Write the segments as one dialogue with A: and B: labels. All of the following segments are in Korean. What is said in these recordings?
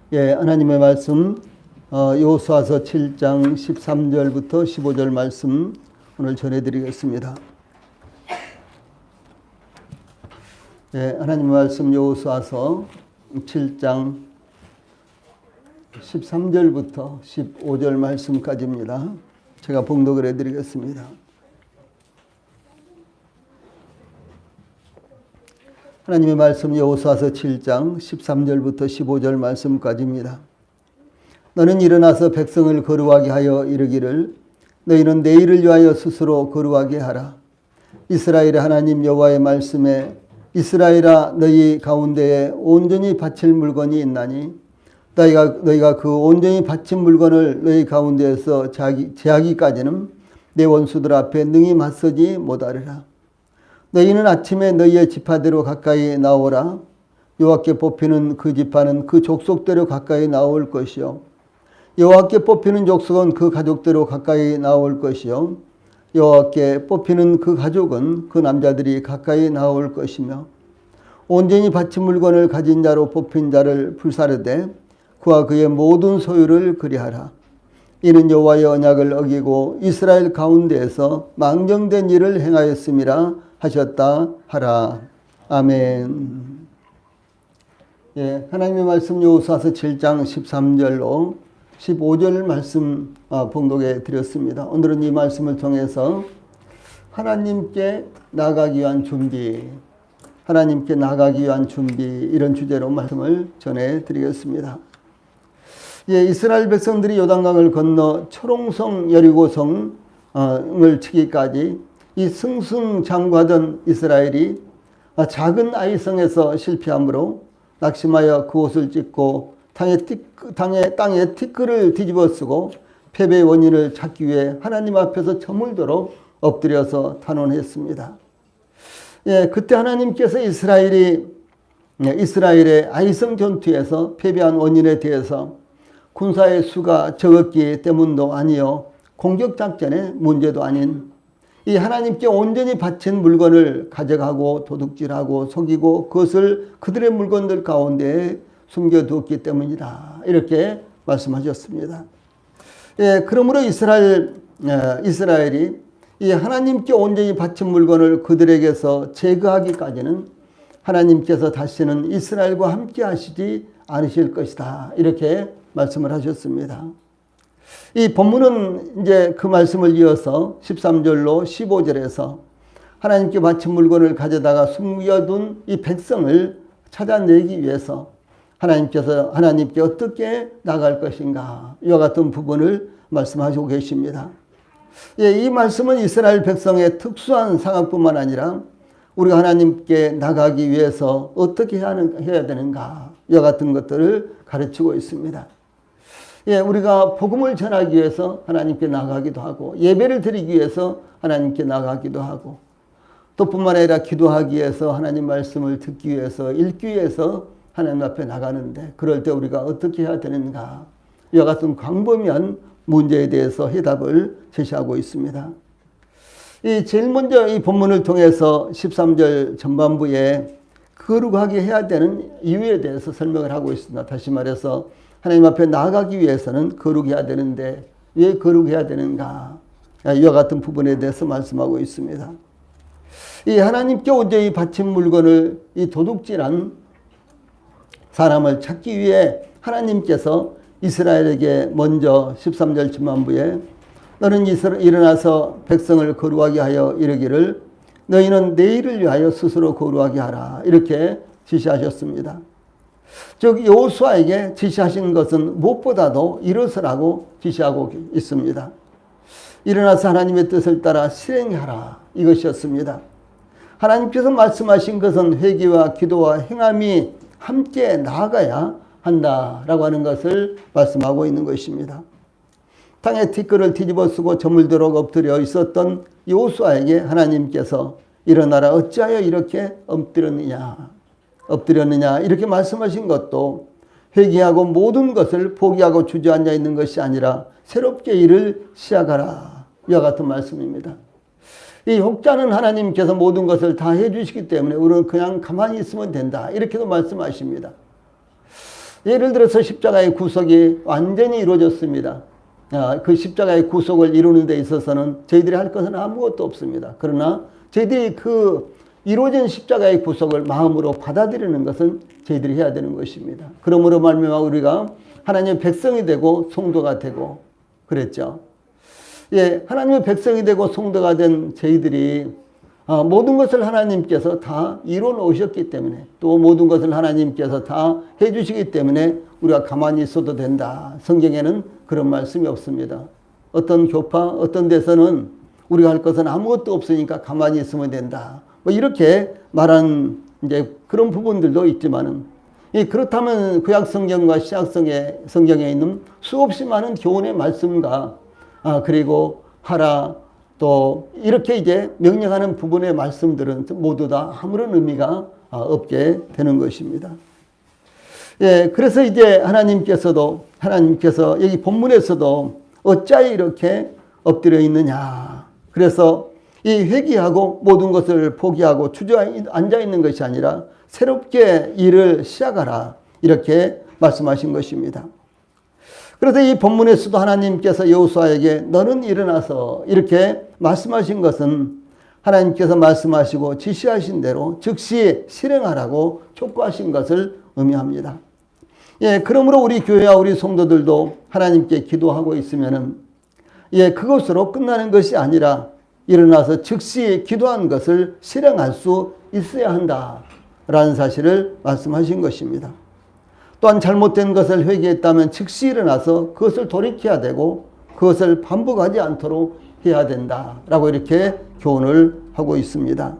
A: 하나님의 말씀 여호수아서 7장 13절부터 15절 말씀 오늘 전해드리겠습니다. 하나님의 말씀 여호수아서 7장 13절부터 15절 말씀까지입니다. 제가 봉독을 해드리겠습니다. 하나님의 말씀 여호수아서 7장 13절부터 15절 말씀까지입니다. 너는 일어나서 백성을 거룩하게 하여 이르기를 너희는 내 일을 위하여 스스로 거룩하게 하라. 이스라엘의 하나님 여호와의 말씀에 이스라엘아 너희 가운데에 온전히 바칠 물건이 있나니 너희가 그 온전히 바친 물건을 너희 가운데에서 제하기까지는 내 원수들 앞에 능히 맞서지 못하리라. 너희는 아침에 너희의 지파대로 가까이 나오라. 여호와께 뽑히는 그 지파는 그 족속대로 가까이 나올 것이요 여호와께 뽑히는 족속은 그 가족대로 가까이 나올 것이요 여호와께 뽑히는 그 가족은 그 남자들이 가까이 나올 것이며 온전히 바친 물건을 가진 자로 뽑힌 자를 불사르되 그와 그의 모든 소유를 그리하라. 이는 여호와의 언약을 어기고 이스라엘 가운데에서 망정된 일을 행하였음이라 하셨다 하라. 아멘. 하나님의 말씀 여호수아서 7장 13절로 15절 말씀 봉독해 드렸습니다. 오늘은 이 말씀을 통해서 하나님께 나가기 위한 준비, 하나님께 나가기 위한 준비 이런 주제로 말씀을 전해 드리겠습니다. 이스라엘 백성들이 요단강을 건너 초롱성 여리고성을 치기까지 이 승승장구하던 이스라엘이 작은 아이성에서 실패함으로 낙심하여 그곳을 찍고 땅에 티끌을 뒤집어 쓰고 패배의 원인을 찾기 위해 하나님 앞에서 저물도록 엎드려서 탄원했습니다. 그때 하나님께서 이스라엘의 아이성 전투에서 패배한 원인에 대해서 군사의 수가 적었기 때문도 아니요 공격작전의 문제도 아닌 이 하나님께 온전히 바친 물건을 가져가고 도둑질하고 속이고 그것을 그들의 물건들 가운데 숨겨두었기 때문이다. 이렇게 말씀하셨습니다. 그러므로 이스라엘이 이 하나님께 온전히 바친 물건을 그들에게서 제거하기까지는 하나님께서 다시는 이스라엘과 함께 하시지 않으실 것이다. 이렇게 말씀을 하셨습니다. 이 본문은 이제 그 말씀을 이어서 13절로 15절에서 하나님께 바친 물건을 가져다가 숨겨둔 이 백성을 찾아내기 위해서 하나님께 어떻게 나갈 것인가 이와 같은 부분을 말씀하시고 계십니다. 이 말씀은 이스라엘 백성의 특수한 상황뿐만 아니라 우리가 하나님께 나가기 위해서 어떻게 해야 되는가 이와 같은 것들을 가르치고 있습니다. 우리가 복음을 전하기 위해서 하나님께 나가기도 하고 예배를 드리기 위해서 하나님께 나가기도 하고 또 뿐만 아니라 기도하기 위해서 하나님 말씀을 듣기 위해서 읽기 위해서 하나님 앞에 나가는데 그럴 때 우리가 어떻게 해야 되는가 이와 같은 광범위한 문제에 대해서 해답을 제시하고 있습니다. 제일 먼저 이 본문을 통해서 13절 전반부에 거룩하게 해야 되는 이유에 대해서 설명을 하고 있습니다. 다시 말해서 하나님 앞에 나아가기 위해서는 거룩해야 되는데 왜 거룩해야 되는가 이와 같은 부분에 대해서 말씀하고 있습니다. 이 하나님께 온전히 바친 물건을 이 도둑질한 사람을 찾기 위해 하나님께서 이스라엘에게 먼저 13절 전반부에 너는 일어나서 백성을 거룩하게 하여 이르기를 너희는 내 일을 위하여 스스로 거룩하게 하라 이렇게 지시하셨습니다. 즉 여호수아에게 지시하신 것은 무엇보다도 일어서라고 지시하고 있습니다. 일어나서 하나님의 뜻을 따라 실행하라 이것이었습니다. 하나님께서 말씀하신 것은 회개와 기도와 행함이 함께 나아가야 한다라고 하는 것을 말씀하고 있는 것입니다. 땅에 티끌을 뒤집어 쓰고 저물도록 엎드려 있었던 여호수아에게 하나님께서 일어나라 어찌하여 이렇게 엎드렸느냐 이렇게 말씀하신 것도 회개하고 모든 것을 포기하고 주저앉아 있는 것이 아니라 새롭게 일을 시작하라 이와 같은 말씀입니다. 이 혹자는 하나님께서 모든 것을 다 해주시기 때문에 우리는 그냥 가만히 있으면 된다 이렇게도 말씀하십니다. 예를 들어서 십자가의 구속이 완전히 이루어졌습니다. 그 십자가의 구속을 이루는 데 있어서는 저희들이 할 것은 아무것도 없습니다. 그러나 저희들이 그 이루어진 십자가의 구속을 마음으로 받아들이는 것은 저희들이 해야 되는 것입니다. 그러므로 말미암아 우리가 하나님의 백성이 되고 성도가 되고 그랬죠. 예, 하나님의 백성이 되고 성도가 된 저희들이 모든 것을 하나님께서 다 이루어 놓으셨기 때문에 또 모든 것을 하나님께서 다 해주시기 때문에 우리가 가만히 있어도 된다. 성경에는 그런 말씀이 없습니다. 어떤 교파, 어떤 데서는 우리가 할 것은 아무것도 없으니까 가만히 있으면 된다. 뭐 이렇게 말한 이제 그런 부분들도 있지만은 그렇다면 구약 성경과 신약 성경에 있는 수없이 많은 교훈의 말씀과 그리고 하라 또 이렇게 이제 명령하는 부분의 말씀들은 모두 다 아무런 의미가 없게 되는 것입니다. 예, 그래서 이제 하나님께서 여기 본문에서도 어찌하여 이렇게 엎드려 있느냐. 그래서 이 회개하고 모든 것을 포기하고 주저앉아 있는 것이 아니라 새롭게 일을 시작하라. 이렇게 말씀하신 것입니다. 그래서 이 본문에서도 하나님께서 여호수아에게 너는 일어나서 이렇게 말씀하신 것은 하나님께서 말씀하시고 지시하신 대로 즉시 실행하라고 촉구하신 것을 의미합니다. 예, 그러므로 우리 교회와 우리 성도들도 하나님께 기도하고 있으면은 그것으로 끝나는 것이 아니라 일어나서 즉시 기도한 것을 실행할 수 있어야 한다라는 사실을 말씀하신 것입니다. 또한 잘못된 것을 회개했다면 즉시 일어나서 그것을 돌이켜야 되고 그것을 반복하지 않도록 해야 된다라고 이렇게 교훈을 하고 있습니다.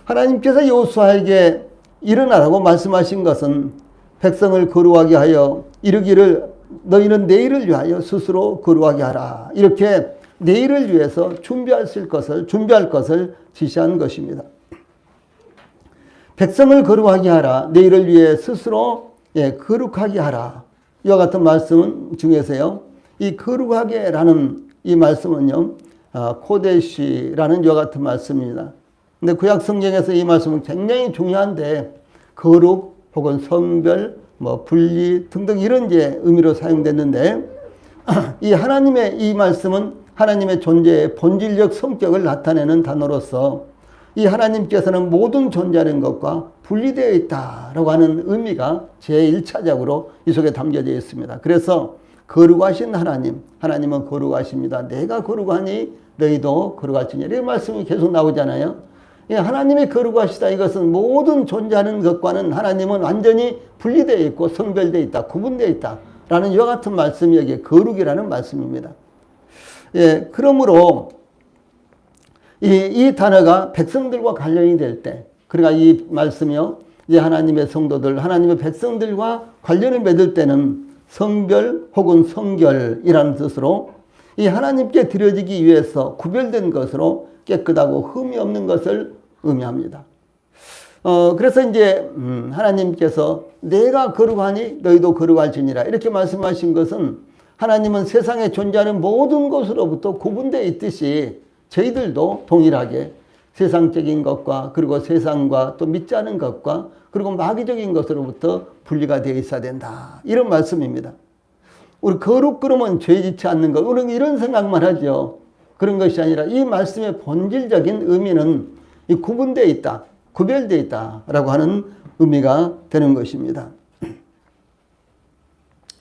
A: 하나님께서 여호수아에게 일어나라고 말씀하신 것은 백성을 거룩하게 하여 이르기를 너희는 내일을 위하여 스스로 거룩하게 하라. 이렇게 내일을 위해서 준비할 것을 지시한 것입니다. 백성을 거룩하게 하라. 내일을 위해 스스로 거룩하게 하라. 이와 같은 말씀 중에서요. 이 거룩하게라는 이 말씀은요. 코데시라는 이와 같은 말씀입니다. 근데 구약 성경에서 이 말씀은 굉장히 중요한데 거룩 혹은 성별, 분리 등등 이런 이제 의미로 사용됐는데 이 하나님의 이 말씀은 하나님의 존재의 본질적 성격을 나타내는 단어로서 이 하나님께서는 모든 존재하는 것과 분리되어 있다라고 하는 의미가 제1차적으로 이 속에 담겨져 있습니다. 그래서 거룩하신 하나님은 거룩하십니다. 내가 거룩하니 너희도 거룩하시니 이런 말씀이 계속 나오잖아요. 하나님이 거룩하시다 이것은 모든 존재하는 것과는 하나님은 완전히 분리되어 있고 성별되어 있다, 구분되어 있다라는 이와 같은 말씀이 여기 거룩이라는 말씀입니다. 예, 그러므로 이 단어가 백성들과 관련이 될 때, 그러니까 이 말씀이요, 이제 하나님의 성도들, 하나님의 백성들과 관련을 맺을 때는 성별 혹은 성결이라는 뜻으로 이 하나님께 드려지기 위해서 구별된 것으로 깨끗하고 흠이 없는 것을 의미합니다. 그래서 이제 하나님께서 내가 거룩하니 너희도 거룩할지니라 이렇게 말씀하신 것은 하나님은 세상에 존재하는 모든 것으로부터 구분되어 있듯이 저희들도 동일하게 세상적인 것과 그리고 세상과 또 믿지 않은 것과 그리고 마귀적인 것으로부터 분리가 되어 있어야 된다. 이런 말씀입니다. 우리 거룩 그러면 죄 짓지 않는 것. 우리는 이런 생각만 하죠. 그런 것이 아니라 이 말씀의 본질적인 의미는 이 구분되어 있다. 구별되어 있다라고 하는 의미가 되는 것입니다.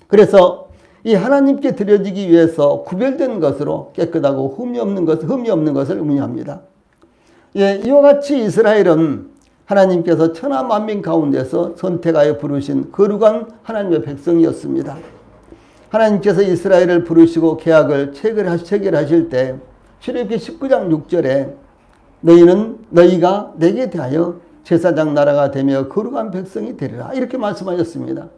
A: 그래서 이 하나님께 드려지기 위해서 구별된 것으로 깨끗하고 흠이 없는 것을 의미합니다. 예, 이와 같이 이스라엘은 하나님께서 천하 만민 가운데서 선택하여 부르신 거룩한 하나님의 백성이었습니다. 하나님께서 이스라엘을 부르시고 계약을 체결하실 때 출애굽기 19장 6절에 너희가 내게 대하여 제사장 나라가 되며 거룩한 백성이 되리라 이렇게 말씀하셨습니다.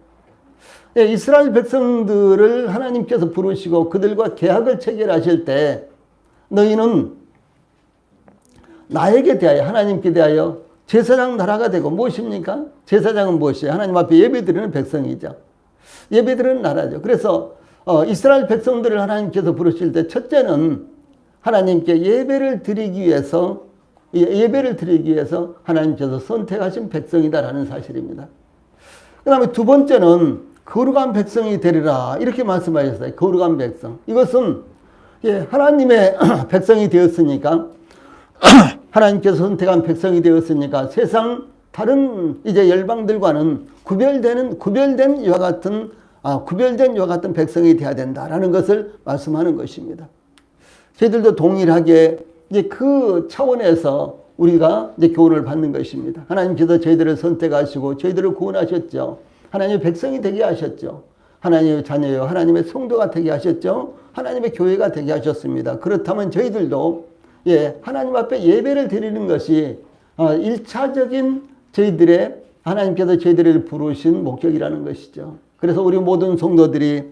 A: 예, 이스라엘 백성들을 하나님께서 부르시고 그들과 계약을 체결하실 때 너희는 나에게 대하여 하나님께 대하여 제사장 나라가 되고 무엇입니까? 제사장은 무엇이에요? 하나님 앞에 예배드리는 백성이죠. 예배드리는 나라죠. 그래서 이스라엘 백성들을 하나님께서 부르실 때 첫째는 하나님께 예배를 드리기 위해서 하나님께서 선택하신 백성이다라는 사실입니다. 그 다음에 두 번째는 거룩한 백성이 되리라 이렇게 말씀하셨어요. 거룩한 백성. 이것은 하나님의 백성이 되었으니까 하나님께서 선택한 백성이 되었으니까 세상 다른 이제 열방들과는 구별된 이와 같은 백성이 되어야 된다라는 것을 말씀하는 것입니다. 저희들도 동일하게 이제 그 차원에서 우리가 이제 교훈을 받는 것입니다. 하나님께서 저희들을 선택하시고 저희들을 구원하셨죠. 하나님의 백성이 되게 하셨죠. 하나님의 자녀요, 하나님의 성도가 되게 하셨죠. 하나님의 교회가 되게 하셨습니다. 그렇다면 저희들도 하나님 앞에 예배를 드리는 것이 1차적인 저희들의 하나님께서 저희들을 부르신 목적이라는 것이죠. 그래서 우리 모든 성도들이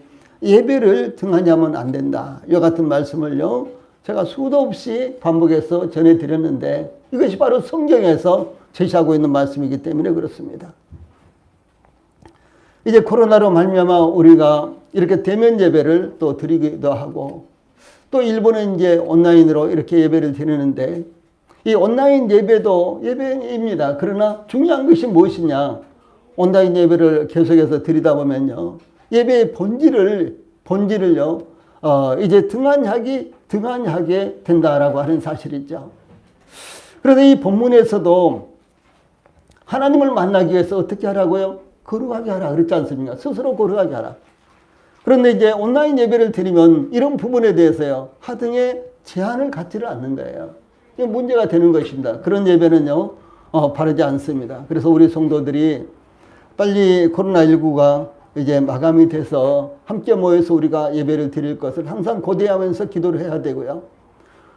A: 예배를 등한히하면 안 된다. 이와 같은 말씀을요, 제가 수도 없이 반복해서 전해드렸는데 이것이 바로 성경에서 제시하고 있는 말씀이기 때문에 그렇습니다. 이제 코로나로 말미암아 우리가 이렇게 대면 예배를 또 드리기도 하고 또 일본은 이제 온라인으로 이렇게 예배를 드리는데 이 온라인 예배도 예배입니다. 그러나 중요한 것이 무엇이냐? 온라인 예배를 계속해서 드리다 보면요, 예배의 본질을요, 이제 등한하게 된다라고 하는 사실이죠. 그래서 이 본문에서도 하나님을 만나기 위해서 어떻게 하라고요? 거룩하게 하라 그랬지 않습니까? 스스로 거룩하게 하라. 그런데 이제 온라인 예배를 드리면 이런 부분에 대해서요, 하등의 제한을 갖지를 않는 거예요. 이게 문제가 되는 것입니다. 그런 예배는요, 바르지 않습니다. 그래서 우리 성도들이 빨리 코로나19가 이제 마감이 돼서 함께 모여서 우리가 예배를 드릴 것을 항상 고대하면서 기도를 해야 되고요.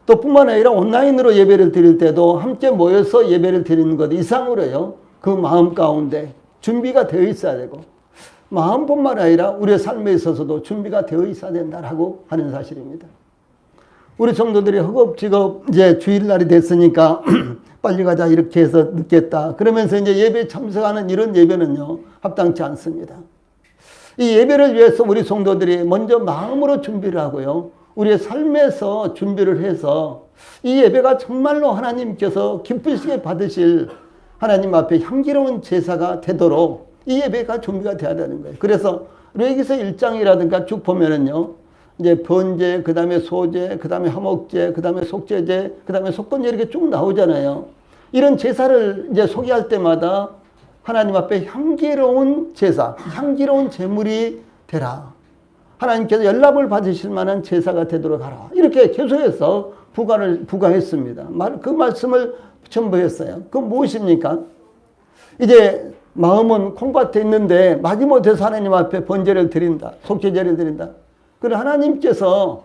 A: 또 뿐만 아니라 온라인으로 예배를 드릴 때도 함께 모여서 예배를 드리는 것 이상으로요, 그 마음 가운데 준비가 되어 있어야 되고, 마음뿐만 아니라 우리의 삶에 있어서도 준비가 되어 있어야 된다라고 하는 사실입니다. 우리 성도들이 허겁지겁 이제 주일날이 됐으니까 빨리 가자 이렇게 해서 늦겠다 그러면서 이제 예배에 참석하는 이런 예배는요, 합당치 않습니다. 이 예배를 위해서 우리 성도들이 먼저 마음으로 준비를 하고요, 우리의 삶에서 준비를 해서 이 예배가 정말로 하나님께서 기쁘시게 받으실 하나님 앞에 향기로운 제사가 되도록 이 예배가 준비가 돼야 되는 거예요. 그래서 레위기서 1장이라든가 쭉 보면은요, 이제 번제, 그 다음에 소제, 그 다음에 화목제, 그 다음에 속죄제, 그 다음에 속건제 이렇게 쭉 나오잖아요. 이런 제사를 이제 소개할 때마다 하나님 앞에 향기로운 제사, 향기로운 제물이 되라. 하나님께서 연락을 받으실 만한 제사가 되도록 하라. 이렇게 계속해서 부과했습니다. 그 말씀을 첨부했어요. 그건 무엇입니까? 이제 마음은 콩밭에 있는데 마지못해서 하나님 앞에 번제를 드린다. 속죄제를 드린다. 그리고 하나님께서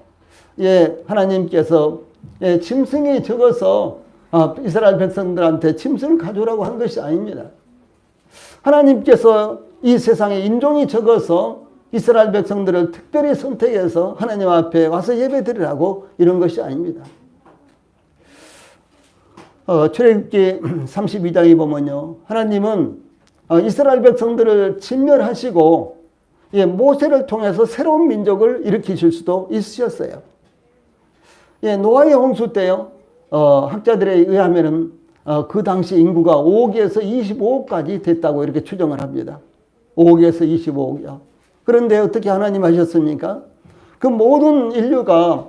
A: 짐승이 적어서 이스라엘 백성들한테 짐승을 가져오라고 한 것이 아닙니다. 하나님께서 이 세상에 인종이 적어서 이스라엘 백성들을 특별히 선택해서 하나님 앞에 와서 예배드리라고 이런 것이 아닙니다. 출애굽기 32장에 보면요, 하나님은 이스라엘 백성들을 진멸하시고 모세를 통해서 새로운 민족을 일으키실 수도 있으셨어요. 노아의 홍수 때요, 학자들에 의하면은 그 당시 인구가 5억에서 25억까지 됐다고 이렇게 추정을 합니다. 5억에서 25억이요. 그런데 어떻게 하나님 하셨습니까? 그 모든 인류가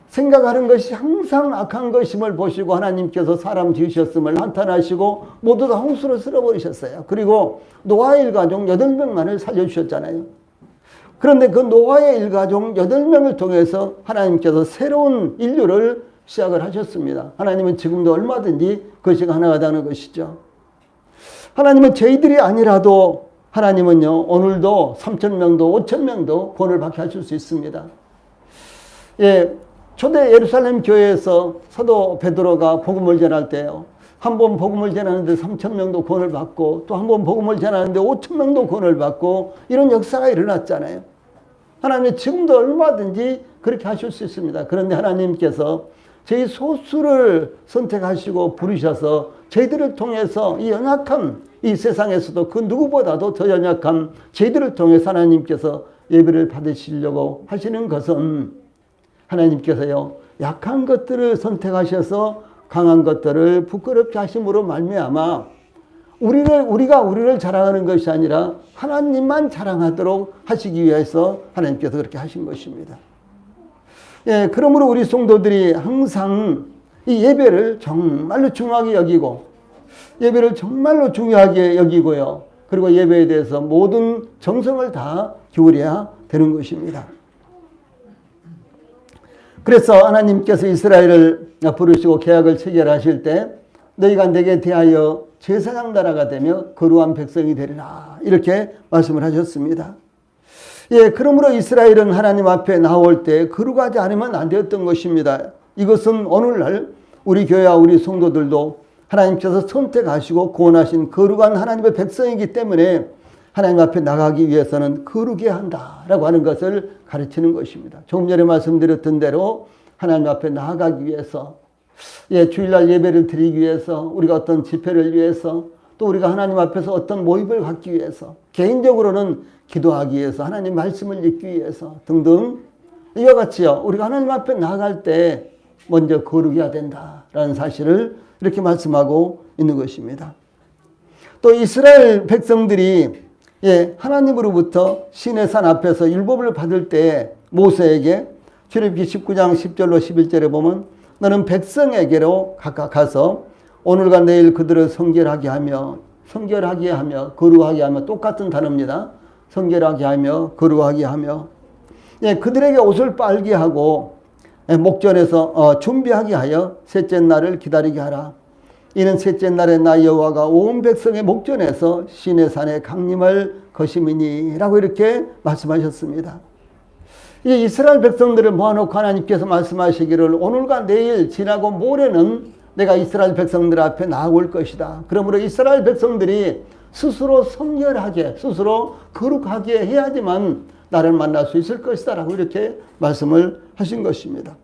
A: 생각하는 것이 항상 악한 것임을 보시고 하나님께서 사람 지으셨음을 한탄하시고 모두 다 홍수로 쓸어버리셨어요. 그리고 노아의 일가족 8명만을 살려주셨잖아요. 그런데 그 노아의 일가족 8명을 통해서 하나님께서 새로운 인류를 시작을 하셨습니다. 하나님은 지금도 얼마든지 그것이 가능하다는 것이죠. 하나님은 저희들이 아니라도 하나님은요, 오늘도 3,000명도 5,000명도 구원을 받게 하실 수 있습니다. 초대 예루살렘 교회에서 사도 베드로가 복음을 전할 때요, 한 번 복음을 전하는데 3,000명도 구원을 받고 또 한 번 복음을 전하는데 5,000명도 구원을 받고 이런 역사가 일어났잖아요. 하나님은 지금도 얼마든지 그렇게 하실 수 있습니다. 그런데 하나님께서 저희 소수를 선택하시고 부르셔서 저희들을 통해서 이 연약한 이 세상에서도 그 누구보다도 더 연약한 저희들을 통해서 하나님께서 예배를 받으시려고 하시는 것은 하나님께서요, 약한 것들을 선택하셔서 강한 것들을 부끄럽게 하심으로 말미암아 우리가 우리를 자랑하는 것이 아니라 하나님만 자랑하도록 하시기 위해서 하나님께서 그렇게 하신 것입니다. 예, 그러므로 우리 성도들이 항상 이 예배를 정말로 중요하게 여기고, 예배를 정말로 중요하게 여기고요. 그리고 예배에 대해서 모든 정성을 다 기울여야 되는 것입니다. 그래서 하나님께서 이스라엘을 부르시고 계약을 체결하실 때 너희가 내게 대하여 제사장 나라가 되며 거룩한 백성이 되리라, 이렇게 말씀을 하셨습니다. 예, 그러므로 이스라엘은 하나님 앞에 나올 때 거룩하지 않으면 안 되었던 것입니다. 이것은 오늘날 우리 교회와 우리 성도들도 하나님께서 선택하시고 구원하신 거룩한 하나님의 백성이기 때문에 하나님 앞에 나가기 위해서는 거룩해야 한다라고 하는 것을 가르치는 것입니다. 조금 전에 말씀드렸던 대로 하나님 앞에 나아가기 위해서, 예, 주일날 예배를 드리기 위해서, 우리가 어떤 집회를 위해서, 또 우리가 하나님 앞에서 어떤 모임을 갖기 위해서, 개인적으로는 기도하기 위해서, 하나님 말씀을 읽기 위해서 등등, 이와 같이요, 우리가 하나님 앞에 나아갈 때 먼저 거룩해야 된다라는 사실을 이렇게 말씀하고 있는 것입니다. 또 이스라엘 백성들이, 예, 하나님으로부터 시내산 앞에서 율법을 받을 때 모세에게 출애굽기 19장 10절로 11절에 보면 너는 백성에게로 각각 가서 오늘과 내일 그들을 성결하게 하며 거룩하게 하며, 똑같은 단어입니다. 성결하게 하며 거룩하게 하며, 예, 그들에게 옷을 빨게 하고, 예, 목전에서 준비하게 하여 셋째 날을 기다리게 하라. 이는 셋째 날에 나 여호와가 온 백성의 목전에서 시내산에 강림할 것임이니 라고 이렇게 말씀하셨습니다. 이 이스라엘 백성들을 모아놓고 하나님께서 말씀하시기를 오늘과 내일 지나고 모레는 내가 이스라엘 백성들 앞에 나아올 것이다. 그러므로 이스라엘 백성들이 스스로 성결하게, 스스로 거룩하게 해야지만 나를 만날 수 있을 것이다 라고 이렇게 말씀을 하신 것입니다.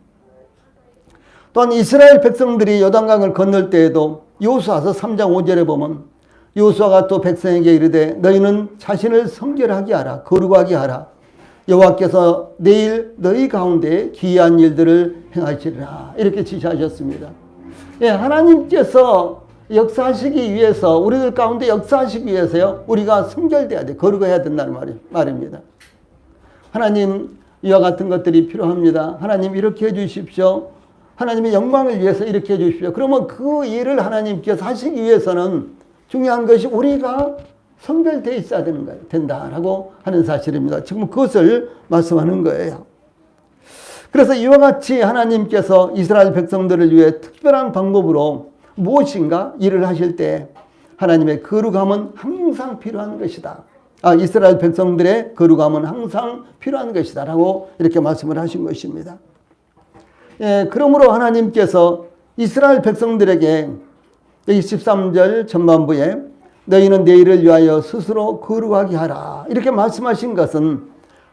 A: 또한 이스라엘 백성들이 요단강을 건널 때에도 여호수아서 3장 5절에 보면 여호수아가 또 백성에게 이르되 너희는 자신을 성결하게 하라, 거룩하게 하라. 여호와께서 내일 너희 가운데 기이한 일들을 행하시리라, 이렇게 지시하셨습니다. 예, 하나님께서 역사하시기 위해서, 우리들 가운데 역사하시기 위해서요, 우리가 성결돼야 돼, 거룩해야 된다는 말입니다. 하나님, 이와 같은 것들이 필요합니다. 하나님 이렇게 해주십시오. 하나님의 영광을 위해서 이렇게 해주십시오. 그러면 그 일을 하나님께서 하시기 위해서는 중요한 것이 우리가 성결되어 있어야 되는 거예요. 된다라고 하는 사실입니다. 지금 그것을 말씀하는 거예요. 그래서 이와 같이 하나님께서 이스라엘 백성들을 위해 특별한 방법으로 무엇인가 일을 하실 때 하나님의 거룩함은 항상 필요한 것이다. 이스라엘 백성들의 거룩함은 항상 필요한 것이다 라고 이렇게 말씀을 하신 것입니다. 예, 그러므로 하나님께서 이스라엘 백성들에게 여기 13절 전반부에 너희는 내일을 위하여 스스로 거룩하게 하라, 이렇게 말씀하신 것은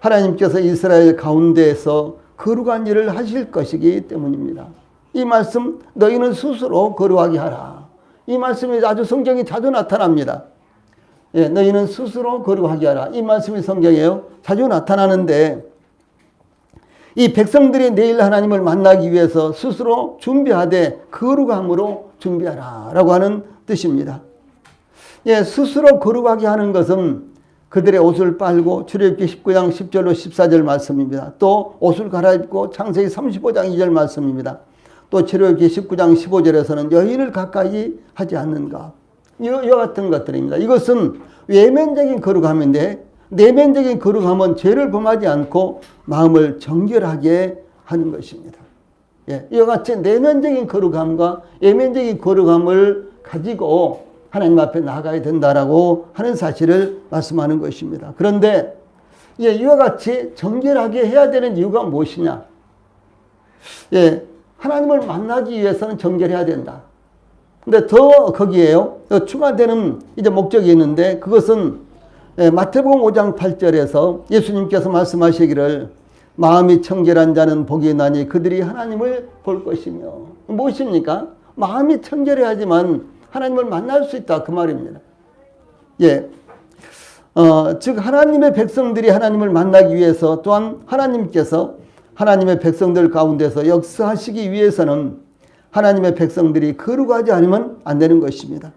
A: 하나님께서 이스라엘 가운데에서 거룩한 일을 하실 것이기 때문입니다. 이 말씀, 너희는 스스로 거룩하게 하라, 이 말씀이 아주 성경에 자주 나타납니다. 예, 너희는 스스로 거룩하게 하라, 이 말씀이 성경에요 자주 나타나는데, 이 백성들이 내일 하나님을 만나기 위해서 스스로 준비하되 거룩함으로 준비하라 라고 하는 뜻입니다. 예, 스스로 거룩하게 하는 것은 그들의 옷을 빨고, 출애굽기 19장 10절로 14절 말씀입니다. 또 옷을 갈아입고, 창세기 35장 2절 말씀입니다. 또 출애굽기 19장 15절에서는 여인을 가까이 하지 않는가, 이와 같은 것들입니다. 이것은 외면적인 거룩함인데, 내면적인 거룩함은 죄를 범하지 않고 마음을 정결하게 하는 것입니다. 예, 이와 같이 내면적인 거룩함과 외면적인 거룩함을 가지고 하나님 앞에 나가야 된다라고 하는 사실을 말씀하는 것입니다. 그런데 예, 이와 같이 정결하게 해야 되는 이유가 무엇이냐? 예, 하나님을 만나기 위해서는 정결해야 된다. 근데 더 거기에요, 추가되는 이제 목적이 있는데, 그것은 마태복음 5장 8절에서 예수님께서 말씀하시기를 마음이 청결한 자는 복이 나니 그들이 하나님을 볼 것이며, 무엇입니까? 마음이 청결해야지만 하나님을 만날 수 있다, 그 말입니다. 예, 즉 하나님의 백성들이 하나님을 만나기 위해서, 또한 하나님께서 하나님의 백성들 가운데서 역사하시기 위해서는 하나님의 백성들이 거룩하지 않으면 안 되는 것입니다.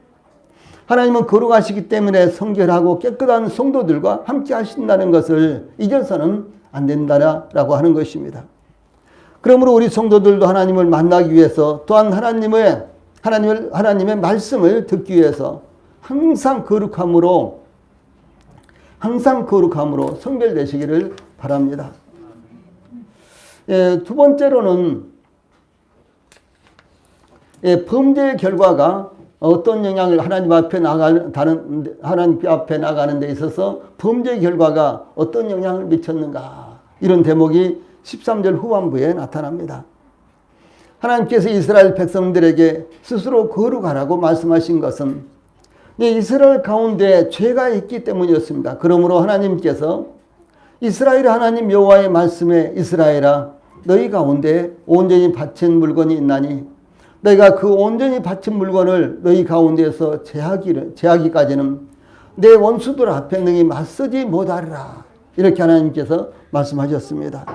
A: 하나님은 거룩하시기 때문에 성결하고 깨끗한 성도들과 함께 하신다는 것을 잊어서는 안 된다라고 하는 것입니다. 그러므로 우리 성도들도 하나님을 만나기 위해서 또한 하나님의 말씀을 듣기 위해서 항상 거룩함으로 성별되시기를 바랍니다. 두 번째로는 범죄의 결과가 어떤 영향을 하나님 앞에 나가는 데 있어서 범죄의 결과가 어떤 영향을 미쳤는가, 이런 대목이 13절 후반부에 나타납니다. 하나님께서 이스라엘 백성들에게 스스로 거룩하라고 말씀하신 것은 이스라엘 가운데 죄가 있기 때문이었습니다. 그러므로 하나님께서 이스라엘의 하나님 여호와의 말씀에 이스라엘아 너희 가운데 온전히 바친 물건이 있나니 내가 그 온전히 바친 물건을 너희 가운데에서 제하기까지는 내 원수들 앞에 능히 맞서지 못하리라. 이렇게 하나님께서 말씀하셨습니다.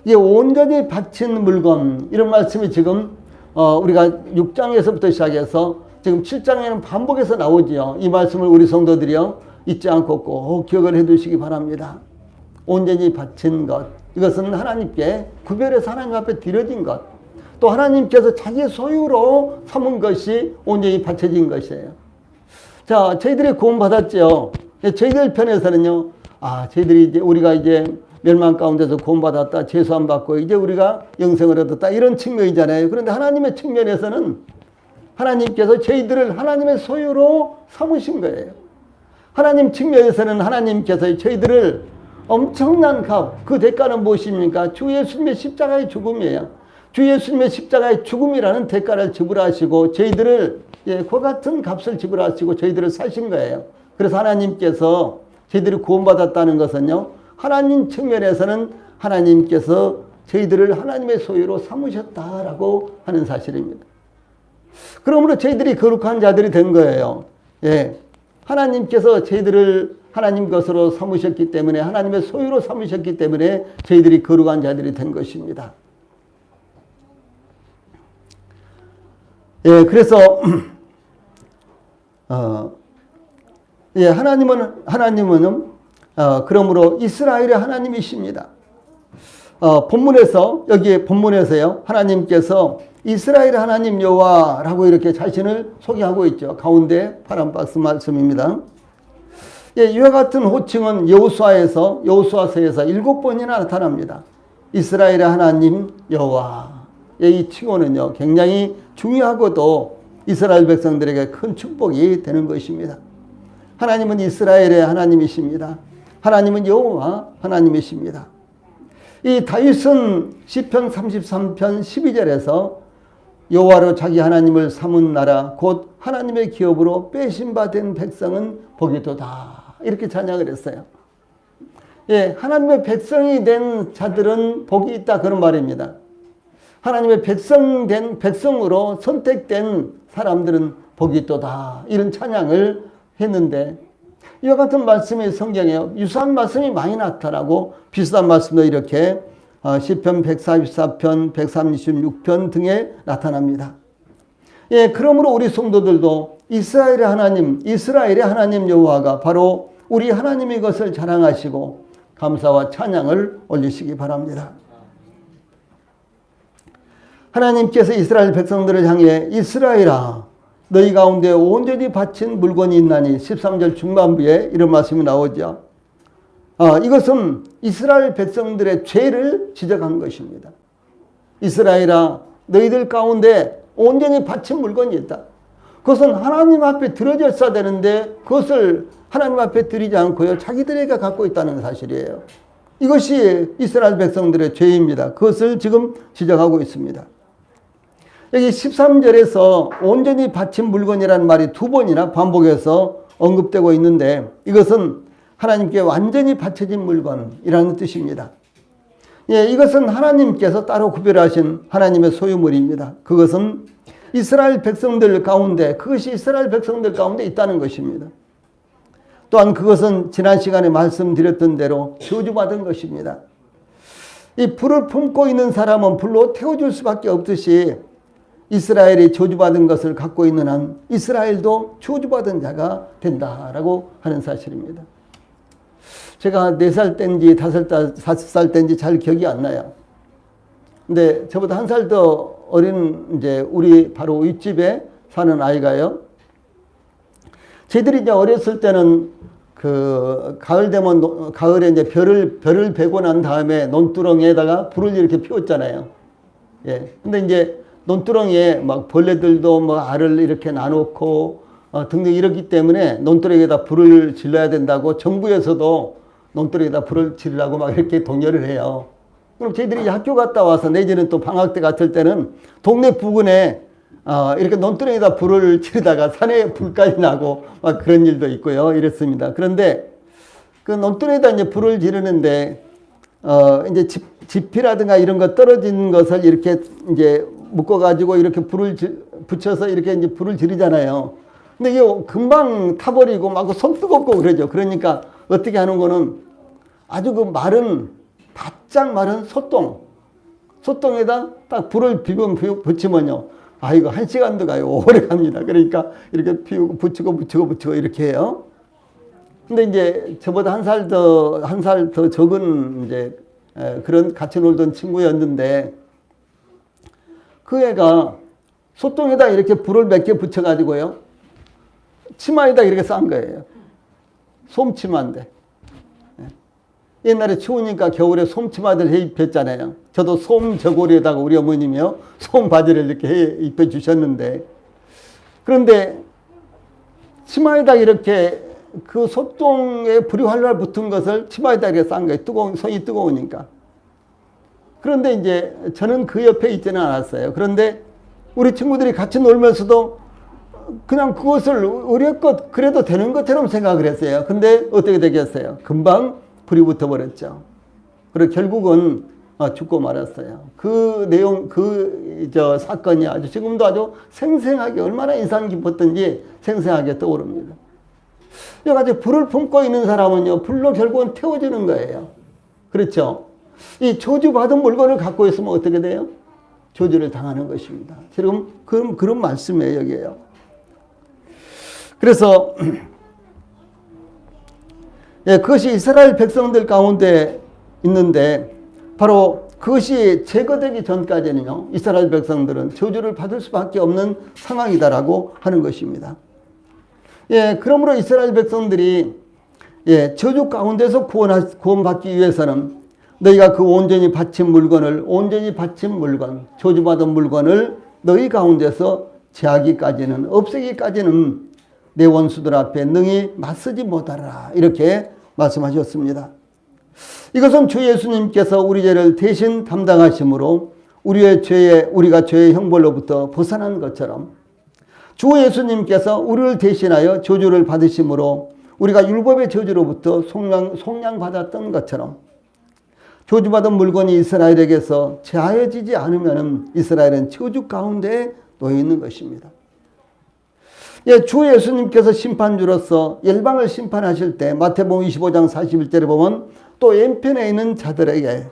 A: 이 온전히 바친 물건, 이런 말씀이 지금 우리가 6장에서부터 시작해서 지금 7장에는 반복해서 나오지요. 이 말씀을 우리 성도들이요 잊지 않고 꼭 기억을 해 두시기 바랍니다. 온전히 바친 것, 이것은 하나님께 구별해서 하나님 앞에 드려진 것, 또 하나님께서 자기 소유로 삼은 것이 온전히 바쳐진 것이에요. 자, 저희들이 구원받았죠. 저희들 편에서는요, 저희들이 이제 우리가 이제 멸망 가운데서 구원받았다, 죄수함 받고 이제 우리가 영생을 얻었다, 이런 측면이잖아요. 그런데 하나님의 측면에서는 하나님께서 저희들을 하나님의 소유로 삼으신 거예요. 하나님 측면에서는 하나님께서 저희들을 엄청난 값, 그 대가는 무엇입니까? 주 예수님의 십자가의 죽음이에요. 주 예수님의 십자가의 죽음이라는 대가를 지불하시고 저희들을 그 같은 값을 지불하시고 저희들을 사신 거예요. 그래서 하나님께서 저희들이 구원받았다는 것은요, 하나님 측면에서는 하나님께서 저희들을 하나님의 소유로 삼으셨다라고 하는 사실입니다. 그러므로 저희들이 거룩한 자들이 된 거예요. 하나님께서 저희들을 하나님 것으로 삼으셨기 때문에, 하나님의 소유로 삼으셨기 때문에 저희들이 거룩한 자들이 된 것입니다. 그래서 하나님은 그러므로 이스라엘의 하나님이십니다. 여기 본문에서요, 하나님께서 이스라엘의 하나님 여호와라고 이렇게 자신을 소개하고 있죠. 가운데 파란 박스 말씀입니다. 이와 같은 호칭은 여호수아서에서 7번이나 나타납니다. 이스라엘의 하나님 여호와. 이 칭호는요, 굉장히 중요하고도 이스라엘 백성들에게 큰 축복이 되는 것입니다. 하나님은 이스라엘의 하나님이십니다. 하나님은 여호와 하나님이십니다. 이 다윗은 시편 33편 12절에서 여호와로 자기 하나님을 삼은 나라 곧 하나님의 기업으로 빼신바된 백성은 복이도다, 이렇게 찬양을 했어요. 하나님의 백성이 된 자들은 복이 있다, 그런 말입니다. 하나님의 백성으로 선택된 사람들은 복이 있도다, 이런 찬양을 했는데, 이와 같은 말씀이 성경에 유사한 말씀이 많이 나타나고 비슷한 말씀도 이렇게 시편 144편, 136편 등에 나타납니다. 그러므로 우리 성도들도 이스라엘의 하나님 여호와가 바로 우리 하나님의 것을 자랑하시고 감사와 찬양을 올리시기 바랍니다. 하나님께서 이스라엘 백성들을 향해 이스라엘아 너희 가운데 온전히 바친 물건이 있나니 13절 중반부에 이런 말씀이 나오죠. 이것은 이스라엘 백성들의 죄를 지적한 것입니다. 이스라엘아 너희들 가운데 온전히 바친 물건이 있다. 그것은 하나님 앞에 드려졌어야 되는데 그것을 하나님 앞에 드리지 않고요, 자기들에게 갖고 있다는 사실이에요. 이것이 이스라엘 백성들의 죄입니다. 그것을 지금 지적하고 있습니다. 여기 13절에서 온전히 바친 물건이라는 말이 두 번이나 반복해서 언급되고 있는데, 이것은 하나님께 완전히 바쳐진 물건이라는 뜻입니다. 이것은 하나님께서 따로 구별하신 하나님의 소유물입니다. 그것은 이스라엘 백성들 가운데, 그것이 이스라엘 백성들 가운데 있다는 것입니다. 또한 그것은 지난 시간에 말씀드렸던 대로 저주받은 것입니다. 이 불을 품고 있는 사람은 불로 태워줄 수밖에 없듯이 이스라엘이 저주받은 것을 갖고 있는 한 이스라엘도 저주받은 자가 된다라고 하는 사실입니다. 제가 4살 때인지 5살 때인지 잘 기억이 안 나요. 근데 저보다 1살 더 어린 이제 우리 바로 윗집에 사는 아이가요. 쟤들이 이제 어렸을 때는 그 가을 되면 가을에 이제 별을 베고 난 다음에 논두렁에다가 불을 이렇게 피웠잖아요. 예. 근데 이제 논두렁에 막 벌레들도 뭐 알을 이렇게 나놓고 등등 이렇기 때문에 논두렁에다 불을 질러야 된다고 정부에서도 논두렁에다 불을 지르라고 막 이렇게 독려를 해요. 그럼 저희들이 학교 갔다 와서 내지는 또 방학 때 같을 때는 동네 부근에 이렇게 논두렁에다 불을 지르다가 산에 불까지 나고 막 그런 일도 있고요. 이랬습니다. 그런데 그 논두렁에다 이제 불을 지르는데 이제 지피라든가 이런 거 떨어진 것을 이렇게 이제 묶어가지고 이렇게 불을 붙여서 이렇게 이제 불을 지르잖아요. 근데 이게 금방 타버리고 막 손 뜨겁고 그러죠. 그러니까 어떻게 하는 거는 아주 그 바짝 마른 소똥에다 딱 불을 붙이면요. 아, 이거 1시간도 가요. 오래 갑니다. 그러니까 이렇게 피우고 붙이고 이렇게 해요. 근데 이제 저보다 한 살 더 적은 이제 그런 같이 놀던 친구였는데 그 애가 소똥에다 이렇게 불을 몇 개 붙여가지고요. 치마에다 이렇게 싼 거예요. 솜치마인데. 옛날에 추우니까 겨울에 솜치마들 해 입혔잖아요. 저도 솜 저고리에다가 우리 어머님이요. 솜 바지를 이렇게 해 입혀 주셨는데. 그런데 치마에다 이렇게 그 소똥에 불이 활활 붙은 것을 치마에다 이렇게 싼 거예요. 손이 뜨거우니까. 그런데 이제 저는 그 옆에 있지는 않았어요. 그런데 우리 친구들이 같이 놀면서도 그냥 그것을 의뢰껏 그래도 되는 것처럼 생각을 했어요. 근데 어떻게 되겠어요? 금방 불이 붙어버렸죠. 그리고 결국은 죽고 말았어요. 그 내용, 사건이 아주 지금도 아주 생생하게 얼마나 인상 깊었던지 생생하게 떠오릅니다. 여기까지 불을 품고 있는 사람은요, 불로 결국은 태워지는 거예요. 그렇죠? 이 저주받은 물건을 갖고 있으면 어떻게 돼요? 저주를 당하는 것입니다. 지금 그런 말씀이에요, 여기에요. 그래서 그것이 이스라엘 백성들 가운데 있는데 바로 그것이 제거되기 전까지는요, 이스라엘 백성들은 저주를 받을 수밖에 없는 상황이다라고 하는 것입니다. 그러므로 이스라엘 백성들이 저주 가운데서 구원받기 위해서는 너희가 그 온전히 바친 물건, 저주받은 물건을 너희 가운데서 제하기까지는, 없애기까지는 내 원수들 앞에 능히 맞서지 못하라. 이렇게 말씀하셨습니다. 이것은 주 예수님께서 우리 죄를 대신 담당하심으로 우리가 죄의 형벌로부터 벗어난 것처럼 주 예수님께서 우리를 대신하여 저주를 받으심으로 우리가 율법의 저주로부터 속량받았던 것처럼 저주받은 물건이 이스라엘에게서 제하여지지 않으면 이스라엘은 저주 가운데 놓여 있는 것입니다. 주 예수님께서 심판주로서 열방을 심판하실 때 마태복음 25장 41절에 보면 또 왼편에 있는 자들에게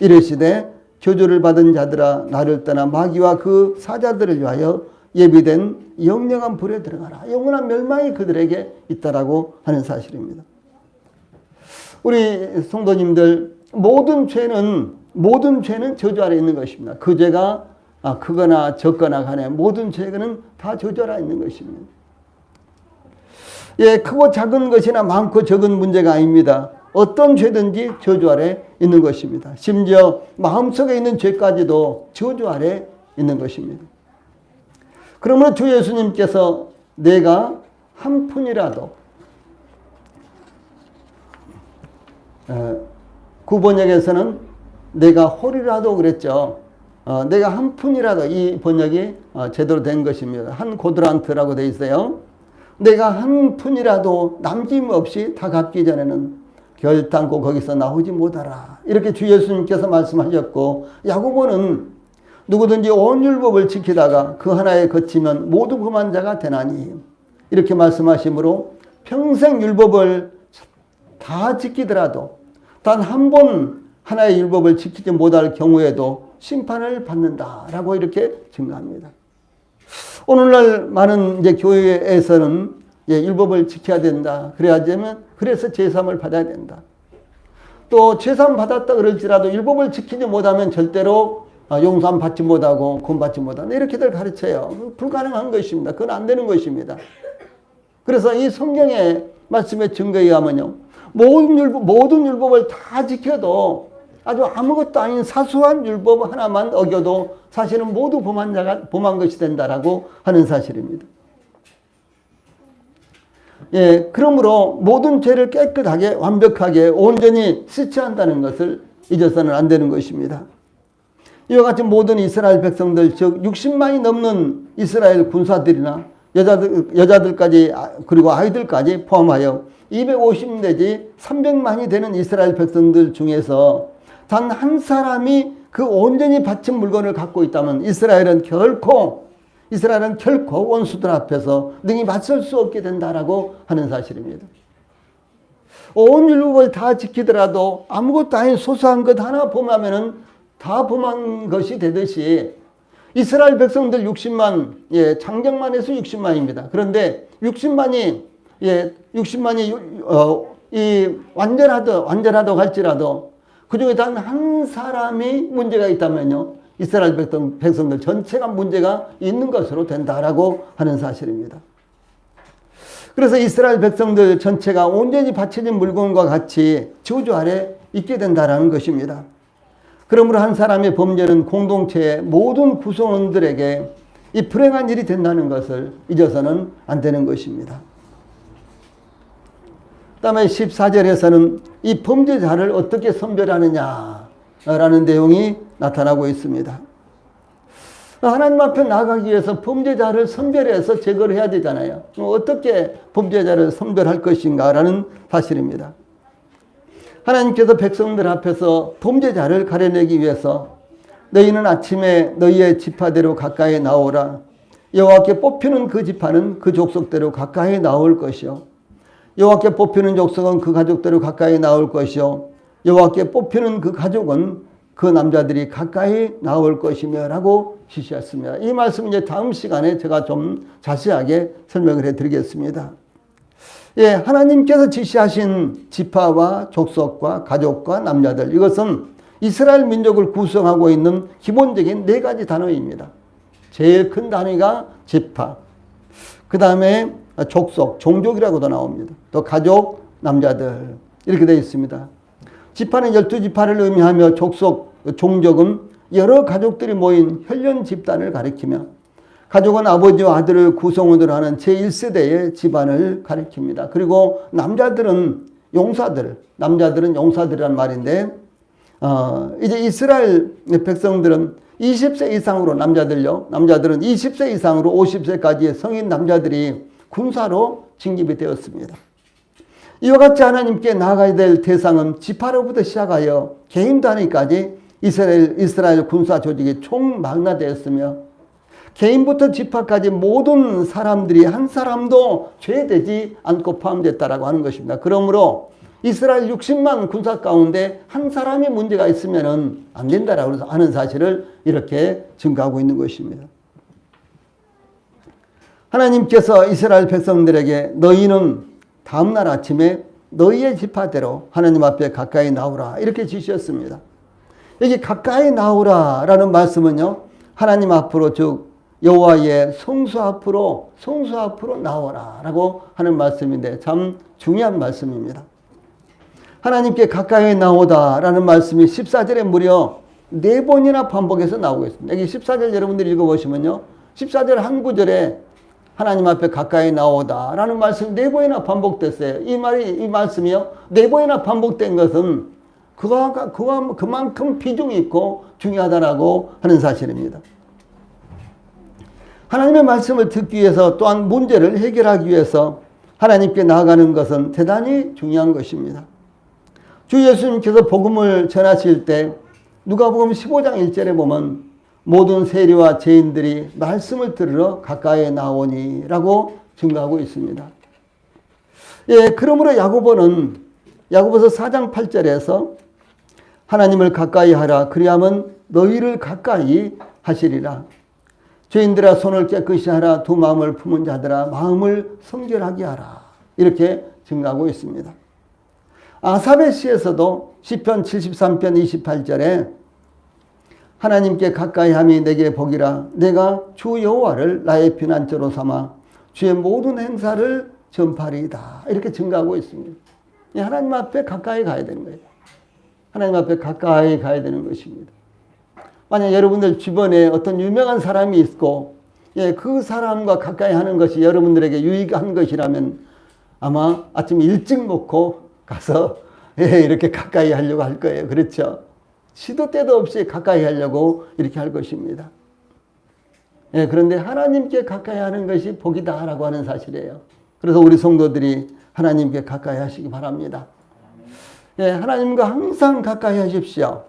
A: 이르시되 저주를 받은 자들아 나를 떠나 마귀와 그 사자들을 위하여 예비된 영영한 불에 들어가라. 영원한 멸망이 그들에게 있다라고 하는 사실입니다. 우리 성도님들 모든 죄는 저주 아래 있는 것입니다. 그 죄가 크거나 적거나 간에 모든 죄는 다 저주 아래 있는 것입니다. 크고 작은 것이나 많고 적은 문제가 아닙니다. 어떤 죄든지 저주 아래 있는 것입니다. 심지어 마음속에 있는 죄까지도 저주 아래 있는 것입니다. 그러므로 주 예수님께서 내가 한 푼이라도 구번역에서는 내가 홀이라도 그랬죠. 내가 한 푼이라도, 이 번역이 제대로 된 것입니다. 한 고드란트라고 되어 있어요. 내가 한 푼이라도 남김없이 다 갚기 전에는 결단코 거기서 나오지 못하라. 이렇게 주 예수님께서 말씀하셨고, 야고보는 누구든지 온 율법을 지키다가 그 하나에 거치면 모두 범한 자가 되나니 이렇게 말씀하시므로 평생 율법을 다 지키더라도 단 한 번 하나의 율법을 지키지 못할 경우에도 심판을 받는다라고 이렇게 증거합니다. 오늘날 많은 이제 교회에서는 율법을 지켜야 된다. 그래서 제삼을 받아야 된다. 또 제삼 받았다 그럴지라도 율법을 지키지 못하면 절대로 용서함 받지 못하고 구원 받지 못한다. 이렇게들 가르쳐요. 불가능한 것입니다. 그건 안 되는 것입니다. 그래서 이 성경의 말씀의 증거에 의하면요, 모든 율법을 다 지켜도 아주 아무것도 아닌 사소한 율법 하나만 어겨도 사실은 모두 범한 것이 된다라고 하는 사실입니다. 그러므로 모든 죄를 깨끗하게 완벽하게 온전히 씻어야 한다는 것을 잊어서는 안 되는 것입니다. 이와 같이 모든 이스라엘 백성들, 즉 60만이 넘는 이스라엘 군사들이나 여자들까지 그리고 아이들까지 포함하여 250 내지 300만이 되는 이스라엘 백성들 중에서 단 한 사람이 그 온전히 바친 물건을 갖고 있다면 이스라엘은 결코 원수들 앞에서 능히 맞설 수 없게 된다라고 하는 사실입니다. 온 율법을 다 지키더라도 아무것도 아닌 소소한 것 하나 범하면은 다 범한 것이 되듯이 이스라엘 백성들 60만, 장정만 해서 60만입니다. 그런데 60만이 완전하다고 할지라도 그 중에 단 한 사람이 문제가 있다면요, 이스라엘 백성들 전체가 문제가 있는 것으로 된다라고 하는 사실입니다. 그래서 이스라엘 백성들 전체가 온전히 바쳐진 물건과 같이 저주 아래 있게 된다라는 것입니다. 그러므로 한 사람의 범죄는 공동체의 모든 구성원들에게 이 불행한 일이 된다는 것을 잊어서는 안 되는 것입니다. 다음에 14절에서는 이 범죄자를 어떻게 선별하느냐라는 내용이 나타나고 있습니다. 하나님 앞에 나가기 위해서 범죄자를 선별해서 제거를 해야 되잖아요. 어떻게 범죄자를 선별할 것인가라는 사실입니다. 하나님께서 백성들 앞에서 범죄자를 가려내기 위해서 너희는 아침에 너희의 지파대로 가까이 나오라. 여호와께 뽑히는 그 지파는 그 족속대로 가까이 나올 것이요. 여호와께 뽑히는 족속은 그 가족대로 가까이 나올 것이요. 여호와께 뽑히는 그 가족은 그 남자들이 가까이 나올 것이며 라고 지시했습니다. 이 말씀 이제 다음 시간에 제가 좀 자세하게 설명을 해드리겠습니다. 하나님께서 지시하신 지파와 족속과 가족과 남자들, 이것은 이스라엘 민족을 구성하고 있는 기본적인 4가지 단어입니다. 제일 큰 단위가 지파, 그 다음에 족속, 종족이라고도 나옵니다. 또 가족, 남자들 이렇게 되어 있습니다. 지파는 12지파를 의미하며 족속, 종족은 여러 가족들이 모인 혈연 집단을 가리키며 가족은 아버지와 아들을 구성원으로 하는 제1세대의 집안을 가리킵니다. 그리고 남자들은 용사들이란 말인데 이제 이스라엘 백성들은 20세 이상으로 남자들은 20세 이상으로 50세까지의 성인 남자들이 군사로 징집이 되었습니다. 이와 같이 하나님께 나아가야 될 대상은 지파로부터 시작하여 개인 단위까지 이스라엘 군사 조직이 총망라되었으며 개인부터 지파까지 모든 사람들이 한 사람도 죄되지 않고 포함됐다라고 하는 것입니다. 그러므로 이스라엘 60만 군사 가운데 한 사람이 문제가 있으면 안 된다라고 하는 사실을 이렇게 증거하고 있는 것입니다. 하나님께서 이스라엘 백성들에게 너희는 다음날 아침에 너희의 지파대로 하나님 앞에 가까이 나오라 이렇게 지시했습니다. 여기 가까이 나오라 라는 말씀은요, 하나님 앞으로, 즉 여호와의 성소 앞으로 나오라 라고 하는 말씀인데 참 중요한 말씀입니다. 하나님께 가까이 나오다 라는 말씀이 14절에 무려 4번이나 반복해서 나오고 있습니다. 여기 14절 여러분들이 읽어보시면요, 14절 한 구절에 하나님 앞에 가까이 나오다 라는 말씀이 4번이나 반복됐어요. 이 말씀이요, 4번이나 반복된 것은 그만큼 비중이 있고 중요하다라고 하는 사실입니다. 하나님의 말씀을 듣기 위해서 또한 문제를 해결하기 위해서 하나님께 나아가는 것은 대단히 중요한 것입니다. 주 예수님께서 복음을 전하실 때 누가복음 15장 1절에 보면 모든 세리와 죄인들이 말씀을 들으러 가까이 나오니 라고 증거하고 있습니다. 그러므로 야고보서 4장 8절에서 하나님을 가까이 하라. 그리하면 너희를 가까이 하시리라. 죄인들아 손을 깨끗이 하라. 두 마음을 품은 자들아 마음을 성결하게 하라. 이렇게 증가하고 있습니다. 아삽의 시에서도 시편 73편 28절에 하나님께 가까이 함이 내게 복이라. 내가 주 여호와를 나의 피난처로 삼아 주의 모든 행사를 전파리이다. 이렇게 증가하고 있습니다. 하나님 앞에 가까이 가야 되는 거예요. 하나님 앞에 가까이 가야 되는 것입니다. 만약 여러분들 주변에 어떤 유명한 사람이 있고 그 사람과 가까이 하는 것이 여러분들에게 유익한 것이라면 아마 아침 일찍 먹고 가서 이렇게 가까이 하려고 할 거예요. 그렇죠? 시도 때도 없이 가까이 하려고 이렇게 할 것입니다. 그런데 하나님께 가까이 하는 것이 복이다라고 하는 사실이에요. 그래서 우리 성도들이 하나님께 가까이 하시기 바랍니다. 하나님과 항상 가까이 하십시오.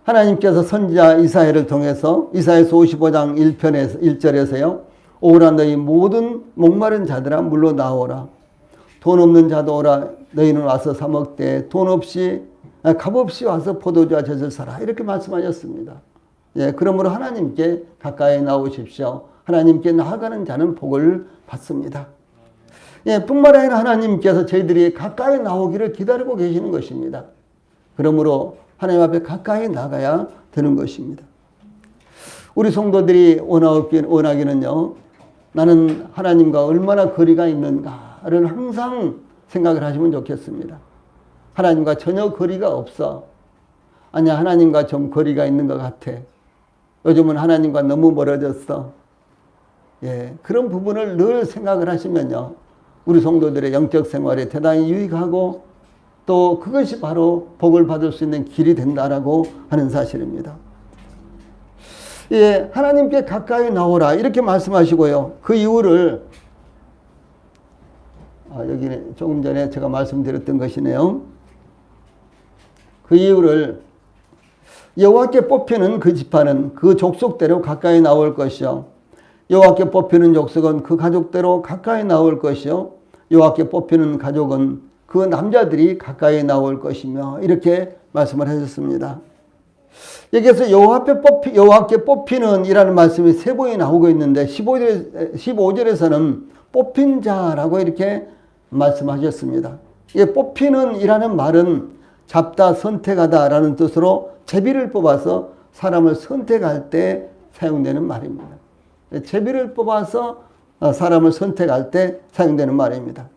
A: 하나님께서 선지자 이사야를 통해서 이사야서 55장 1절에서요. 오라 너희 모든 목마른 자들아 물로 나오라. 돈 없는 자도 오라. 너희는 와서 사 먹되 값없이 와서 포도주와 젖을 사라. 이렇게 말씀하셨습니다. 그러므로 하나님께 가까이 나오십시오. 하나님께 나아가는 자는 복을 받습니다. 뿐만 아니라 하나님께서 저희들이 가까이 나오기를 기다리고 계시는 것입니다. 그러므로 하나님 앞에 가까이 나가야 되는 것입니다. 우리 성도들이 원하기는요. 나는 하나님과 얼마나 거리가 있는가를 항상 생각을 하시면 좋겠습니다. 하나님과 전혀 거리가 없어. 아니야, 하나님과 좀 거리가 있는 것 같아. 요즘은 하나님과 너무 멀어졌어. 그런 부분을 늘 생각을 하시면요. 우리 성도들의 영적 생활에 대단히 유익하고 또 그것이 바로 복을 받을 수 있는 길이 된다라고 하는 사실입니다. 하나님께 가까이 나오라 이렇게 말씀하시고요. 그 이유를 여기 조금 전에 제가 말씀드렸던 것이네요. 그 이유를 여호와께 뽑히는 그 지파는 그 족속대로 가까이 나올 것이요. 여호와께 뽑히는 족속은 그 가족대로 가까이 나올 것이요. 여호와께 뽑히는 가족은 그 남자들이 가까이 나올 것이며 이렇게 말씀을 하셨습니다. 여기에서 여호와께 뽑히는 이라는 말씀이 세 번이 나오고 있는데 15절에서는 뽑힌 자라고 이렇게 말씀하셨습니다. 뽑히는 이라는 말은 잡다 선택하다 라는 뜻으로 제비를 뽑아서 사람을 선택할 때 사용되는 말입니다. 제비를 뽑아서 사람을 선택할 때 사용되는 말입니다.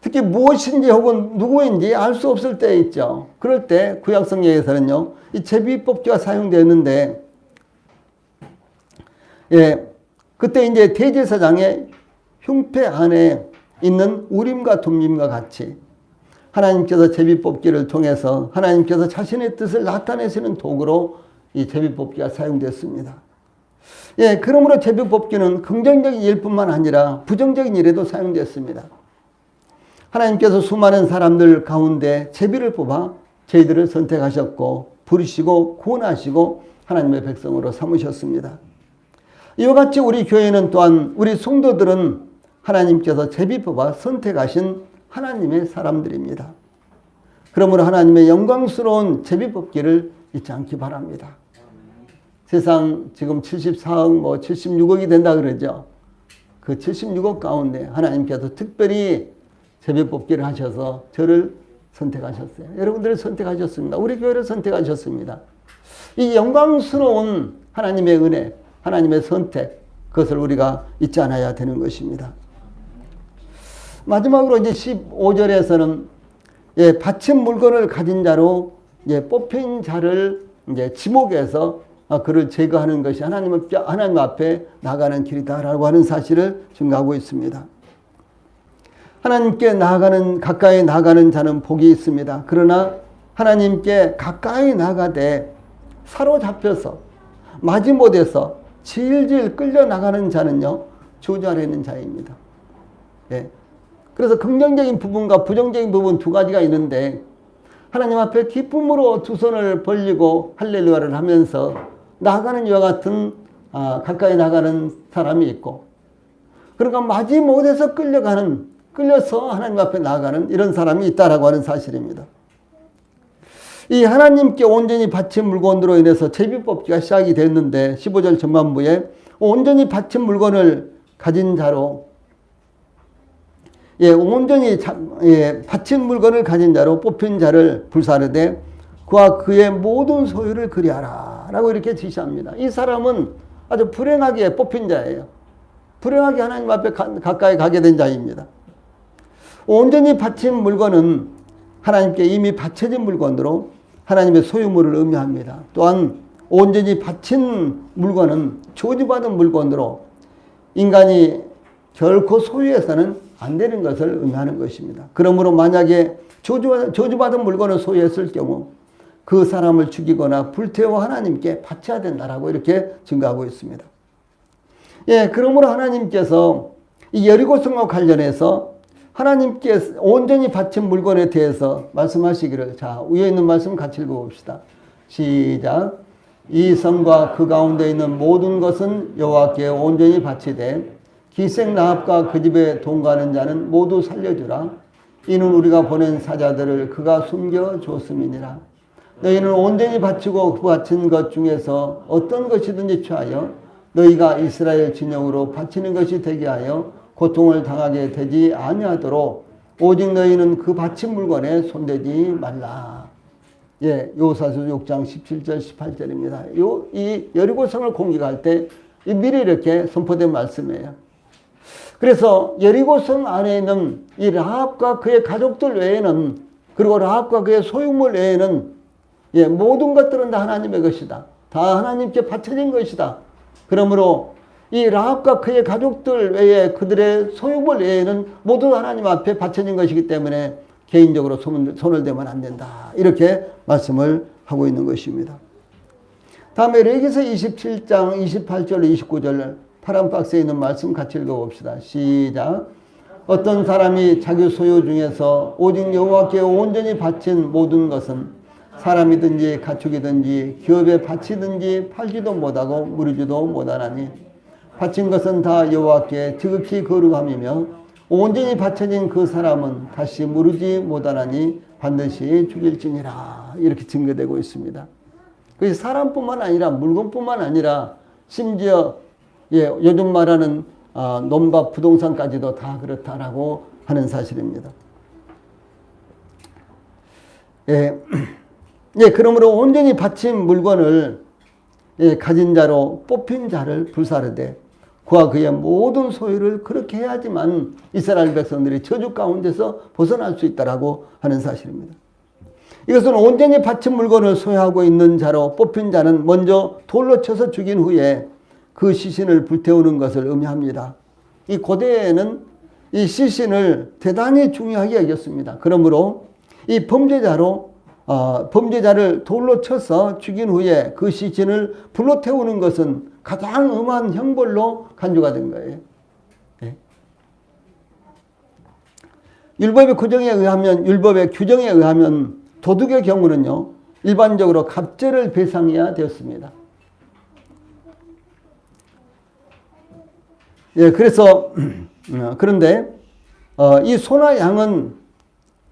A: 특히 무엇인지 혹은 누구인지 알 수 없을 때 있죠. 그럴 때 구약성경에서는요, 이 제비 뽑기가 사용되는데, 그때 이제 대제사장의 흉패 안에 있는 우림과 둠림과 같이 하나님께서 제비 뽑기를 통해서 하나님께서 자신의 뜻을 나타내시는 도구로 이 제비 뽑기가 사용됐습니다. 그러므로 제비 뽑기는 긍정적인 일뿐만 아니라 부정적인 일에도 사용됐습니다. 하나님께서 수많은 사람들 가운데 제비를 뽑아 저희들을 선택하셨고 부르시고 구원하시고 하나님의 백성으로 삼으셨습니다. 이와 같이 우리 교회는 또한 우리 성도들은 하나님께서 제비 뽑아 선택하신 하나님의 사람들입니다. 그러므로 하나님의 영광스러운 제비 뽑기를 잊지 않기 바랍니다. 세상 지금 74억 76억이 된다 그러죠. 그 76억 가운데 하나님께서 특별히 제비 뽑기를 하셔서 저를 선택하셨어요. 여러분들을 선택하셨습니다. 우리 교회를 선택하셨습니다. 이 영광스러운 하나님의 은혜, 하나님의 선택, 그것을 우리가 잊지 않아야 되는 것입니다. 마지막으로 이제 15절에서는 바친 물건을 가진 자로 뽑힌 자를 이제 지목해서 그를 제거하는 것이 하나님 앞에 나가는 길이다라고 하는 사실을 증거하고 있습니다. 하나님께 가까이 나가는 자는 복이 있습니다. 그러나 하나님께 가까이 나가되 사로잡혀서 마지못해서 질질 끌려나가는 자는요, 저주 아래 있는 자입니다. 그래서 긍정적인 부분과 부정적인 부분 두 가지가 있는데 하나님 앞에 기쁨으로 두 손을 벌리고 할렐루야를 하면서 나아가는 이와 같은 가까이 나가는 사람이 있고, 그러니까 마지못해서 끌려서 하나님 앞에 나아가는 이런 사람이 있다라고 하는 사실입니다. 이 하나님께 온전히 바친 물건으로 인해서 제비뽑기가 시작이 됐는데 15절 전반부에 온전히 바친 물건을 가진 자로 온전히 바친 물건을 가진 자로 뽑힌 자를 불사르되 그와 그의 모든 소유를 그리하라 라고 이렇게 지시합니다. 이 사람은 아주 불행하게 뽑힌 자예요. 불행하게 하나님 앞에 가까이 가게 된 자입니다. 온전히 바친 물건은 하나님께 이미 바쳐진 물건으로 하나님의 소유물을 의미합니다. 또한 온전히 바친 물건은 저주받은 물건으로 인간이 결코 소유해서는 안 되는 것을 의미하는 것입니다. 그러므로 만약에 저주받은 물건을 소유했을 경우 그 사람을 죽이거나 불태워 하나님께 바쳐야 된다라고 이렇게 증거하고 있습니다. 그러므로 하나님께서 이 여리고성과 관련해서 하나님께 온전히 바친 물건에 대해서 말씀하시기를, 자, 위에 있는 말씀 같이 읽어봅시다. 시작. 이 성과 그 가운데 있는 모든 것은 여호와께 온전히 바치되 기생 라합과 그 집에 동거하는 자는 모두 살려주라. 이는 우리가 보낸 사자들을 그가 숨겨 줬음이니라. 너희는 온전히 바치고 그 바친 것 중에서 어떤 것이든지 취하여 너희가 이스라엘 진영으로 바치는 것이 되게 하여 고통을 당하게 되지 아니하도록 오직 너희는 그 바친 물건에 손대지 말라. 여호사서 6장 17절 18절입니다. 이 여리고성을 공격할 때 미리 이렇게 선포된 말씀이에요. 그래서 여리고성 안에 있는 이 라합과 그의 가족들 외에는, 그리고 라합과 그의 소유물 외에는 모든 것들은 다 하나님의 것이다. 다 하나님께 바쳐진 것이다. 그러므로 이 라합과 그의 가족들 외에 그들의 소유물 외에는 모두 하나님 앞에 바쳐진 것이기 때문에 개인적으로 손을 대면 안 된다. 이렇게 말씀을 하고 있는 것입니다. 다음에 레위기서 27장 28절 29절 파란 박스에 있는 말씀 같이 읽어봅시다. 시작. 어떤 사람이 자기 소유 중에서 오직 여호와께 온전히 바친 모든 것은 사람이든지 가축이든지 기업에 바치든지 팔지도 못하고 무르지도 못하나니 바친 것은 다 여호와께 지극히 거룩함이며 온전히 바쳐진 그 사람은 다시 무르지 못하나니 반드시 죽일지니라. 이렇게 증거되고 있습니다. 그래서 사람뿐만 아니라 물건뿐만 아니라 심지어 요즘 말하는 놈과 부동산까지도 다 그렇다라고 하는 사실입니다. 그러므로 온전히 바친 물건을 가진 자로 뽑힌 자를 불사르되 그와 그의 모든 소유를 그렇게 해야지만 이스라엘 백성들이 저주 가운데서 벗어날 수 있다라고 하는 사실입니다. 이것은 온전히 바친 물건을 소유하고 있는 자로 뽑힌 자는 먼저 돌로 쳐서 죽인 후에 그 시신을 불태우는 것을 의미합니다. 이 고대에는 이 시신을 대단히 중요하게 여겼습니다. 그러므로 이 범죄자를 돌로 쳐서 죽인 후에 그 시신을 불로 태우는 것은 가장 엄한 형벌로 간주가 된 거예요. 율법의 규정에 의하면 도둑의 경우는요, 일반적으로 갑절을 배상해야 되었습니다. 그래서 그런데 이 소나 양은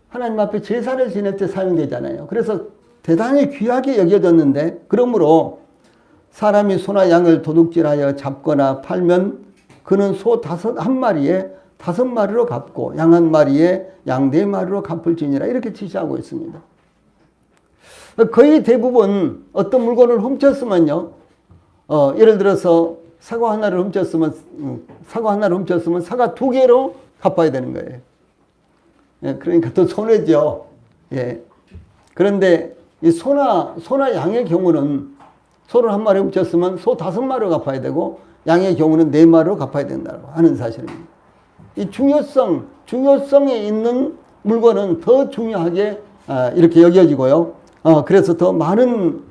A: 하나님 앞에 제사를 지낼 때 사용되잖아요. 그래서 대단히 귀하게 여겨졌는데, 그러므로 사람이 소나 양을 도둑질하여 잡거나 팔면 그는 소 한 마리에 5마리로 갚고 양 1마리에 양 4마리로 갚을지니라. 이렇게 지시하고 있습니다. 거의 대부분 어떤 물건을 훔쳤으면요, 예를 들어서 사과 하나를 훔쳤으면 사과 2개로 갚아야 되는 거예요. 그러니까 더 손해죠. 그런데 이 소나 양의 경우는 소를 1마리 훔쳤으면 소 5마리로 갚아야 되고 양의 경우는 4마리로 갚아야 된다고 하는 사실입니다. 이 중요성에 있는 물건은 더 중요하게 이렇게 여겨지고요. 그래서 더 많은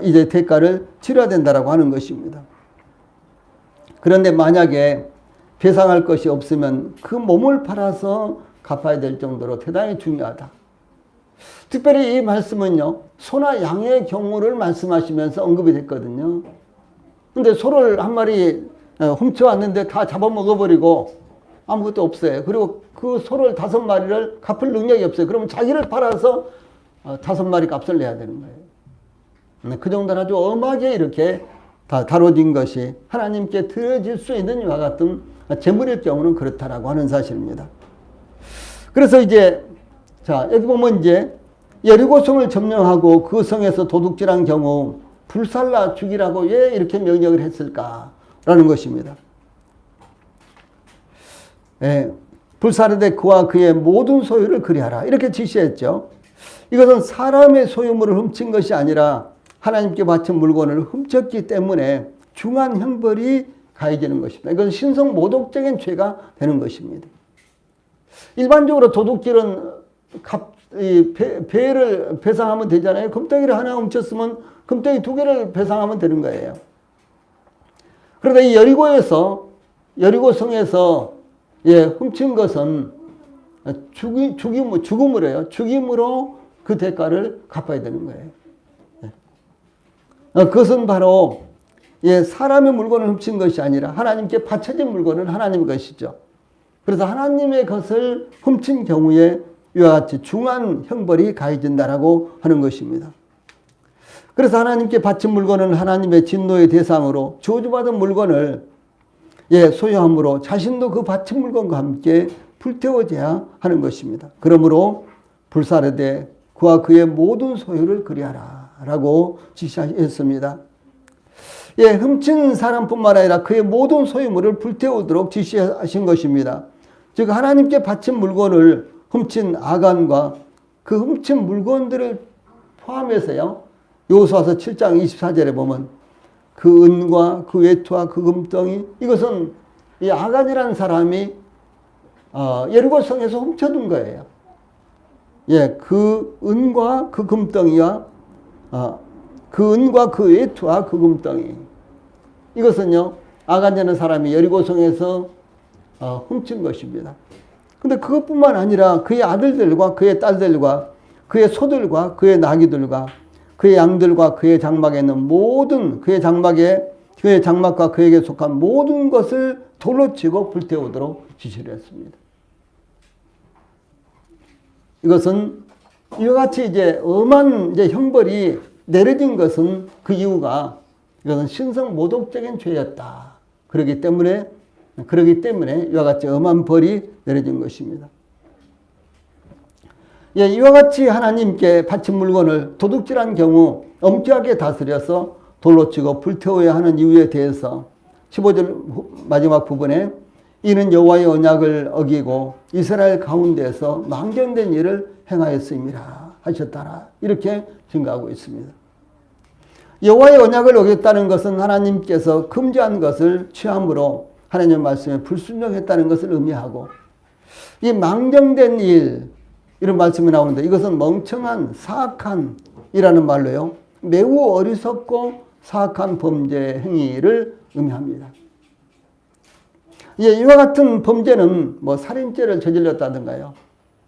A: 이제 대가를 치러야 된다라고 하는 것입니다. 그런데 만약에 배상할 것이 없으면 그 몸을 팔아서 갚아야 될 정도로 대단히 중요하다. 특별히 이 말씀은요, 소나 양의 경우를 말씀하시면서 언급이 됐거든요. 근데 소를 1마리 훔쳐왔는데 다 잡아먹어버리고 아무것도 없어요. 그리고 그 소를 5마리를 갚을 능력이 없어요. 그러면 자기를 팔아서 5마리 값을 내야 되는 거예요. 그 정도는 아주 엄하게 이렇게 다뤄진 것이 하나님께 드려질 수 있는 이와 같은 재물일 경우는 그렇다라고 하는 사실입니다. 그래서 이제 자 여기 보면 이제 여리고성을 점령하고 그 성에서 도둑질한 경우 불살라 죽이라고 왜 이렇게 명령을 했을까라는 것입니다. 예, 불사르되 그와 그의 모든 소유를 그리하라 이렇게 지시했죠. 이것은 사람의 소유물을 훔친 것이 아니라 하나님께 바친 물건을 훔쳤기 때문에 중한 형벌이 가해지는 것입니다. 이건 신성 모독적인 죄가 되는 것입니다. 일반적으로 도둑질은 배를 배상하면 되잖아요. 금덩이를 하나 훔쳤으면 금덩이 2개를 배상하면 되는 거예요. 그러다 이 여리고성에서 훔친 것은 죽음으로요. 죽임으로 그 대가를 갚아야 되는 거예요. 그것은 바로 사람의 물건을 훔친 것이 아니라 하나님께 바쳐진 물건은 하나님의 것이죠. 그래서 하나님의 것을 훔친 경우에 이와 같이 중한 형벌이 가해진다라고 하는 것입니다. 그래서 하나님께 바친 물건은 하나님의 진노의 대상으로 저주받은 물건을 소유함으로 자신도 그 바친 물건과 함께 불태워져야 하는 것입니다. 그러므로 불사르되 그와 그의 모든 소유를 그리하라 라고 지시했습니다. 훔친 사람뿐만 아니라 그의 모든 소유물을 불태우도록 지시하신 것입니다. 즉 하나님께 바친 물건을 훔친 아간과 그 훔친 물건들을 포함해서요. 여호수아서 7장 24절에 보면 그 은과 그 외투와 그 금덩이 이것은 이 아간이라는 사람이 여리고성에서 훔쳐둔 거예요. 그 은과 그 금덩이와 그 은과 그 외투와 그 금덩이 이것은요 아간이라는 사람이 여리고성에서 훔친 것입니다. 근데 그것뿐만 아니라 그의 아들들과 그의 딸들과 그의 소들과 그의 나귀들과 그의 양들과 그의 장막에 있는 모든 그의 장막과 그에게 속한 모든 것을 돌로 치고 불태우도록 지시를 했습니다. 이것은 이와 같이 이제 엄한 형벌이 내려진 것은 그 이유가 이것은 신성 모독적인 죄였다. 그러기 때문에 이와 같이 엄한 벌이 내려진 것입니다. 이와 같이 하나님께 바친 물건을 도둑질한 경우 엄격하게 다스려서 돌로 치고 불태워야 하는 이유에 대해서 15절 마지막 부분에 이는 여호와의 언약을 어기고 이스라엘 가운데서 망정된 일을 행하였음이라 하셨다라 이렇게 증거하고 있습니다. 여호와의 언약을 어겼다는 것은 하나님께서 금지한 것을 취함으로 하나님의 말씀에 불순종했다는 것을 의미하고 이 망정된 일 이런 말씀이 나오는데 이것은 멍청한 사악한 이라는 말로요. 매우 어리석고 사악한 범죄 행위를 의미합니다. 이와 같은 범죄는 살인죄를 저질렀다든가요.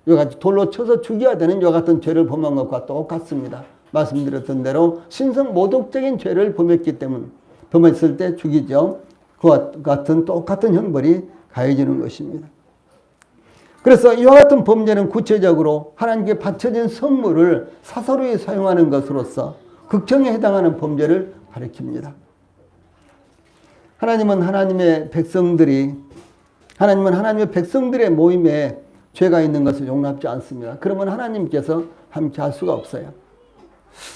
A: 이와 같이 돌로 쳐서 죽여야 되는 이와 같은 죄를 범한 것과 똑같습니다. 말씀드렸던 대로 신성 모독적인 죄를 범했을 때 죽이죠. 그와 같은 똑같은 형벌이 가해지는 것입니다. 그래서 이와 같은 범죄는 구체적으로 하나님께 바쳐진 선물을 사서로이 사용하는 것으로서 극형에 해당하는 범죄를 가리킵니다. 하나님은 하나님의 백성들의 모임에 죄가 있는 것을 용납지 않습니다. 그러면 하나님께서 함께 할 수가 없어요.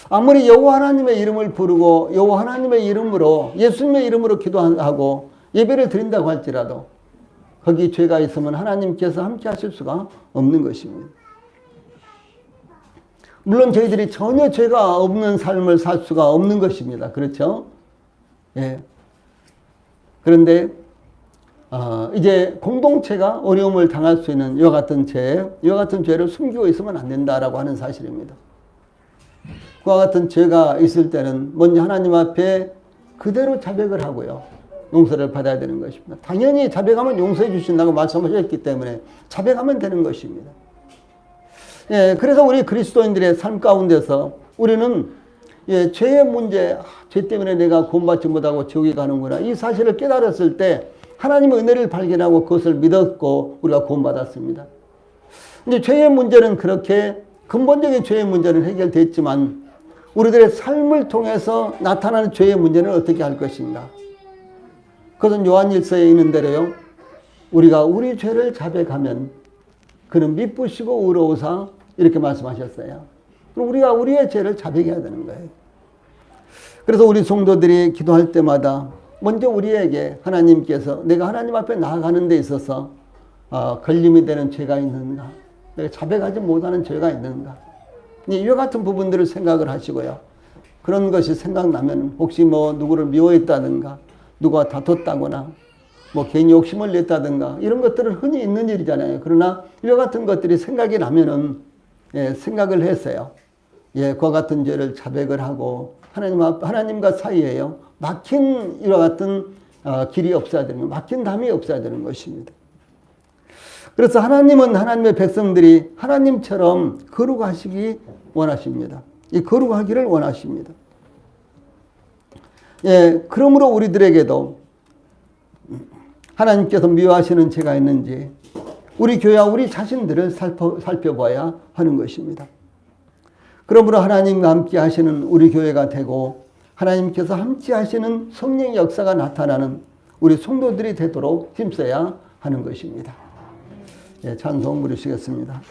A: 아무리 여호와 하나님의 이름을 부르고 여호와 하나님의 이름으로 예수님의 이름으로 기도하고 예배를 드린다고 할지라도 거기 죄가 있으면 하나님께서 함께 하실 수가 없는 것입니다. 물론 저희들이 전혀 죄가 없는 삶을 살 수가 없는 것입니다. 그렇죠? 그런데 이제 공동체가 어려움을 당할 수 있는 이와 같은 죄를 숨기고 있으면 안 된다라고 하는 사실입니다. 그와 같은 죄가 있을 때는 먼저 하나님 앞에 그대로 자백을 하고요. 용서를 받아야 되는 것입니다. 당연히 자백하면 용서해 주신다고 말씀하셨기 때문에 자백하면 되는 것입니다. 그래서 우리 그리스도인들의 삶 가운데서 우리는 죄의 문제, 죄 때문에 내가 구원받지 못하고 지옥에 가는구나. 이 사실을 깨달았을 때 하나님의 은혜를 발견하고 그것을 믿었고 우리가 구원받았습니다. 이제 죄의 문제는 그렇게 근본적인 죄의 문제는 해결됐지만 우리들의 삶을 통해서 나타나는 죄의 문제는 어떻게 할 것인가? 그것은 요한일서에 있는 대로요. 우리가 우리 죄를 자백하면 그는 미쁘시고 의로우사 이렇게 말씀하셨어요. 그럼 우리가 우리의 죄를 자백해야 되는 거예요. 그래서 우리 성도들이 기도할 때마다 먼저 우리에게 하나님께서 내가 하나님 앞에 나아가는 데 있어서 걸림이 되는 죄가 있는가? 내가 자백하지 못하는 죄가 있는가? 이와 같은 부분들을 생각을 하시고요. 그런 것이 생각나면 혹시 뭐 누구를 미워했다든가 누가 다퉜다거나 뭐 괜히 욕심을 냈다든가 이런 것들은 흔히 있는 일이잖아요. 그러나 이와 같은 것들이 생각이 나면은 생각을 했어요. 그와 같은 죄를 자백을 하고 하나님과 사이에요. 막힌 이와 같은 길이 없어야 되는, 막힌 담이 없어야 되는 것입니다. 그래서 하나님은 하나님의 백성들이 하나님처럼 거룩하시기 원하십니다. 이 거룩하기를 원하십니다. 그러므로 우리들에게도 하나님께서 미워하시는 죄가 있는지 우리 교회와 우리 자신들을 살펴봐야 하는 것입니다. 그러므로 하나님과 함께 하시는 우리 교회가 되고 하나님께서 함께 하시는 성령의 역사가 나타나는 우리 성도들이 되도록 힘써야 하는 것입니다. 찬송 부르시겠습니다.